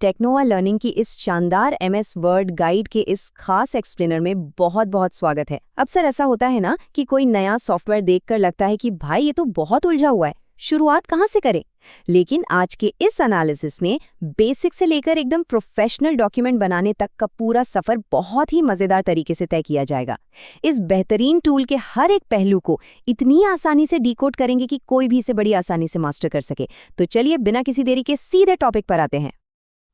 Technova learning की इस शानदार एमएस वर्ड गाइड के इस खास एक्सप्लेनर में बहुत बहुत स्वागत है। अक्सर ऐसा होता है ना कि कोई नया सॉफ्टवेयर देखकर लगता है कि भाई ये तो बहुत उलझा हुआ है, शुरुआत कहाँ से करें। लेकिन आज के इस एनालिसिस में बेसिक से लेकर एकदम प्रोफेशनल डॉक्यूमेंट बनाने तक का पूरा सफर बहुत ही मजेदार तरीके से तय किया जाएगा। इस बेहतरीन टूल के हर एक पहलू को इतनी आसानी से डिकोड करेंगे कि कोई भी इसे बड़ी आसानी से मास्टर कर सके। तो चलिए बिना किसी देरी के सीधे टॉपिक पर आते हैं।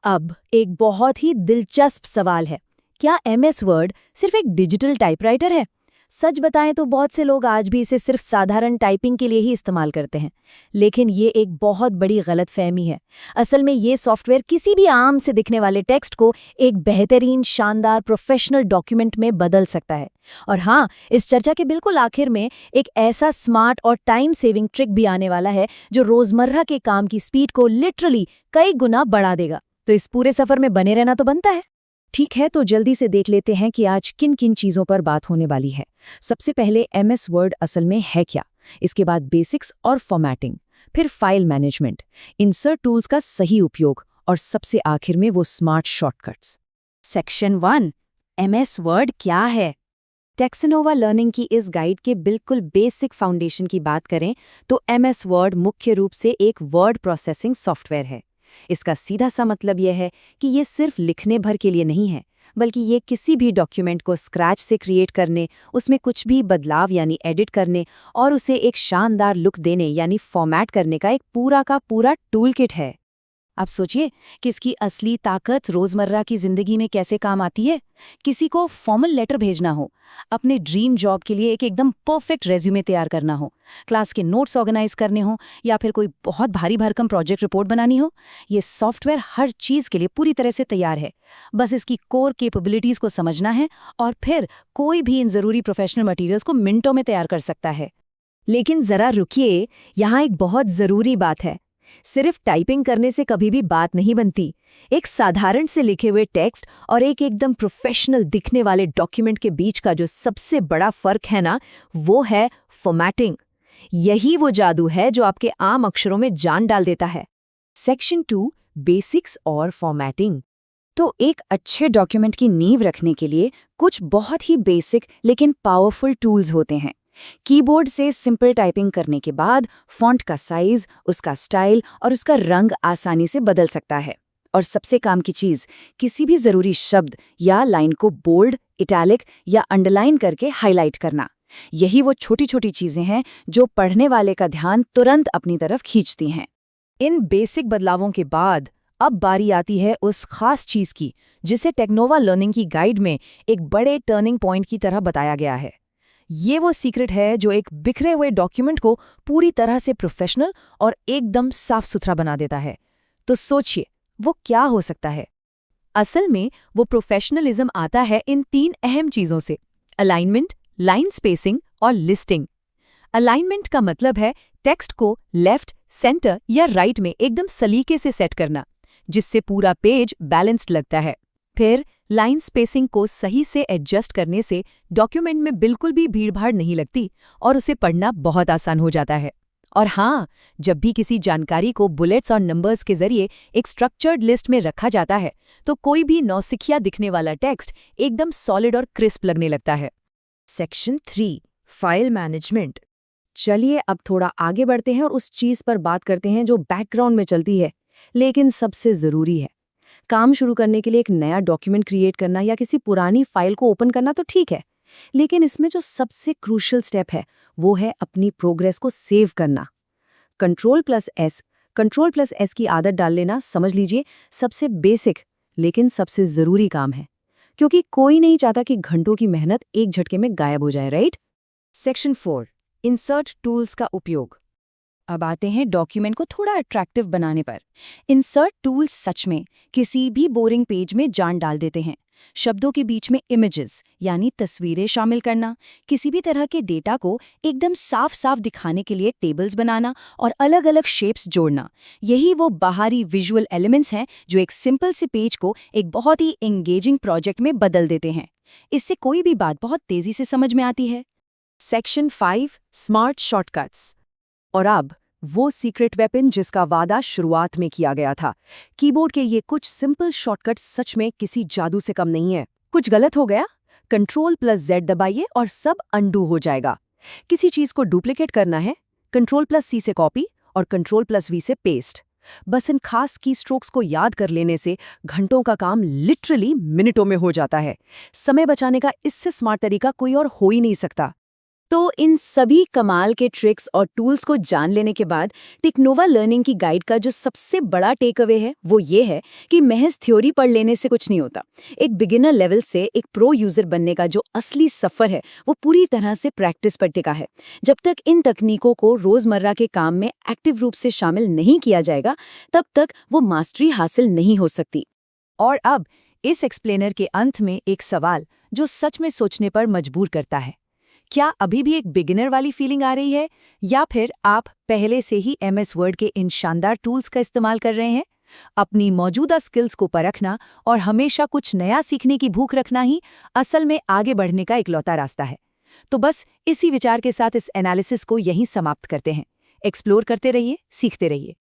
अब एक बहुत ही दिलचस्प सवाल है, क्या एमएस वर्ड सिर्फ एक डिजिटल टाइपराइटर है? सच बताएं तो बहुत से लोग आज भी इसे सिर्फ साधारण टाइपिंग के लिए ही इस्तेमाल करते हैं, लेकिन ये एक बहुत बड़ी गलतफहमी है। असल में ये सॉफ्टवेयर किसी भी आम से दिखने वाले टेक्स्ट को एक बेहतरीन, शानदार, प्रोफेशनल डॉक्यूमेंट में बदल सकता है। और हाँ, इस चर्चा के बिल्कुल आखिर में एक ऐसा स्मार्ट और टाइम सेविंग ट्रिक भी आने वाला है जो रोजमर्रा के काम की स्पीड को लिटरली कई गुना बढ़ा देगा। तो इस पूरे सफर में बने रहना तो बनता है। ठीक है, तो जल्दी से देख लेते हैं कि आज किन किन चीजों पर बात होने वाली है। सबसे पहले एमएस वर्ड असल में है क्या, इसके बाद बेसिक्स और फॉर्मेटिंग, फिर फाइल मैनेजमेंट, इंसर्ट टूल्स का सही उपयोग और सबसे आखिर में वो smart shortcuts. Section 1, MS word क्या है? टेक्नोवा लर्निंग की इस गाइड के बिल्कुल बेसिक फाउंडेशन की बात करें तो एमएस वर्ड मुख्य रूप से एक वर्ड प्रोसेसिंग सॉफ्टवेयर है। इसका सीधा सा मतलब यह है कि ये सिर्फ लिखने भर के लिए नहीं है, बल्कि ये किसी भी डॉक्यूमेंट को स्क्रैच से क्रिएट करने, उसमें कुछ भी बदलाव यानी एडिट करने और उसे एक शानदार लुक देने यानी फॉर्मेट करने का एक पूरा का पूरा टूल किट है। आप सोचिए कि इसकी असली ताकत रोजमर्रा की जिंदगी में कैसे काम आती है। किसी को फॉर्मल लेटर भेजना हो, अपने ड्रीम जॉब के लिए एक एकदम परफेक्ट रेज्यूमे तैयार करना हो, क्लास के नोट्स ऑर्गेनाइज करने हो या फिर कोई बहुत भारी भरकम प्रोजेक्ट रिपोर्ट बनानी हो, ये सॉफ्टवेयर हर चीज के लिए पूरी तरह से तैयार है। बस इसकी कोर कैपेबिलिटीज को समझना है और फिर कोई भी इन जरूरी प्रोफेशनल मटेरियल्स को मिनटों में तैयार कर सकता है। लेकिन जरा रुकिए, यहाँ एक बहुत जरूरी बात है। सिर्फ टाइपिंग करने से कभी भी बात नहीं बनती। एक साधारण से लिखे हुए टेक्स्ट और एक एकदम प्रोफेशनल दिखने वाले डॉक्यूमेंट के बीच का जो सबसे बड़ा फर्क है ना, वो है फॉर्मेटिंग। यही वो जादू है जो आपके आम अक्षरों में जान डाल देता है। सेक्शन 2, बेसिक्स और फॉर्मेटिंग। तो एक अच्छे डॉक्यूमेंट की नींव रखने के लिए कुछ बहुत ही बेसिक लेकिन पावरफुल टूल्स होते हैं। कीबोर्ड से सिंपल टाइपिंग करने के बाद फॉन्ट का साइज, उसका स्टाइल और उसका रंग आसानी से बदल सकता है। और सबसे काम की चीज, किसी भी जरूरी शब्द या लाइन को बोल्ड, इटैलिक या अंडरलाइन करके हाईलाइट करना। यही वो छोटी छोटी चीजें हैं जो पढ़ने वाले का ध्यान तुरंत अपनी तरफ खींचती हैं। इन बेसिक बदलावों के बाद अब बारी आती है उस खास चीज की जिसे टेक्नोवा लर्निंग की गाइड में एक बड़े टर्निंग पॉइंट की तरह बताया गया है। ये वो सीक्रेट है जो एक बिखरे हुए डॉक्यूमेंट को पूरी तरह से प्रोफेशनल और एकदम साफ सुथरा बना देता है। तो सोचिए, वो क्या हो सकता है? असल में वो प्रोफेशनलिज्म आता है इन 3 अहम चीजों से: अलाइनमेंट, लाइन स्पेसिंग और लिस्टिंग। अलाइनमेंट का मतलब है टेक्स्ट को लेफ्ट, सेंटर या राइट में एकदम सलीके से सेट करना, जिससे पूरा पेज बैलेंस्ड लगता है। फिर लाइन स्पेसिंग को सही से एडजस्ट करने से डॉक्यूमेंट में बिल्कुल भी भीड़भाड़ नहीं लगती और उसे पढ़ना बहुत आसान हो जाता है। और हाँ, जब भी किसी जानकारी को बुलेट्स और नंबर्स के जरिए एक स्ट्रक्चर्ड लिस्ट में रखा जाता है, तो कोई भी नौसिखिया दिखने वाला टेक्स्ट एकदम सॉलिड और क्रिस्प लगने लगता है। Section 3, file management. चलिए अब थोड़ा आगे बढ़ते हैं और उस चीज पर बात करते हैं जो बैकग्राउंड में चलती है, लेकिन सबसे जरूरी है। काम शुरू करने के लिए एक नया डॉक्यूमेंट क्रिएट करना या किसी पुरानी फाइल को ओपन करना तो ठीक है, लेकिन इसमें जो सबसे क्रूशियल स्टेप है वो है अपनी प्रोग्रेस को सेव करना। कंट्रोल प्लस एस की आदत डाल लेना, समझ लीजिए, सबसे बेसिक लेकिन सबसे जरूरी काम है, क्योंकि कोई नहीं चाहता कि घंटों की मेहनत एक झटके में गायब हो जाए, राइट? सेक्शन 4, इंसर्ट टूल्स का उपयोग। अब आते हैं डॉक्यूमेंट को थोड़ा अट्रैक्टिव बनाने पर। इंसर्ट टूल्स सच में किसी भी बोरिंग पेज में जान डाल देते हैं। शब्दों के बीच में इमेजेस यानी तस्वीरें शामिल करना, किसी भी तरह के डेटा को एकदम साफ साफ दिखाने के लिए टेबल्स बनाना और अलग अलग शेप्स जोड़ना, यही वो बाहरी विजुअल एलिमेंट्स हैं जो एक सिंपल से पेज को एक बहुत ही एंगेजिंग प्रोजेक्ट में बदल देते हैं। इससे कोई भी बात बहुत तेजी से समझ में आती है। Section 5, smart shortcuts. और अब वो सीक्रेट वेपन जिसका वादा शुरुआत में किया गया था। कीबोर्ड के ये कुछ सिंपल शॉर्टकट सच में किसी जादू से कम नहीं है। कुछ गलत हो गया, Ctrl+Z दबाइए और सब अंडू हो जाएगा। किसी चीज को डुप्लीकेट करना है, Ctrl+C से कॉपी और Ctrl+V से पेस्ट। बस इन खास की स्ट्रोक्स को याद कर लेने से घंटों का काम लिटरली मिनटों में हो जाता है। समय बचाने का इससे स्मार्ट तरीका कोई और हो ही नहीं सकता। तो इन सभी कमाल के ट्रिक्स और टूल्स को जान लेने के बाद टेक्नोवा लर्निंग की गाइड का जो सबसे बड़ा टेक अवे है वो ये है कि महज थ्योरी पढ़ लेने से कुछ नहीं होता। एक बिगिनर लेवल से एक प्रो यूजर बनने का जो असली सफर है वो पूरी तरह से प्रैक्टिस पर टिका है। जब तक इन तकनीकों को रोजमर्रा के काम में एक्टिव रूप से शामिल नहीं किया जाएगा तब तक वो मास्टरी हासिल नहीं हो सकती। और अब इस एक्सप्लेनर के अंत में एक सवाल जो सच में सोचने पर मजबूर करता है। क्या अभी भी एक बिगिनर वाली फीलिंग आ रही है, या फिर आप पहले से ही MS वर्ड के इन शानदार टूल्स का इस्तेमाल कर रहे हैं? अपनी मौजूदा स्किल्स को परखना और हमेशा कुछ नया सीखने की भूख रखना ही असल में आगे बढ़ने का इकलौता रास्ता है। तो बस इसी विचार के साथ इस एनालिसिस को यहीं समाप्त करते हैं। एक्सप्लोर करते रहिए, सीखते रहिए।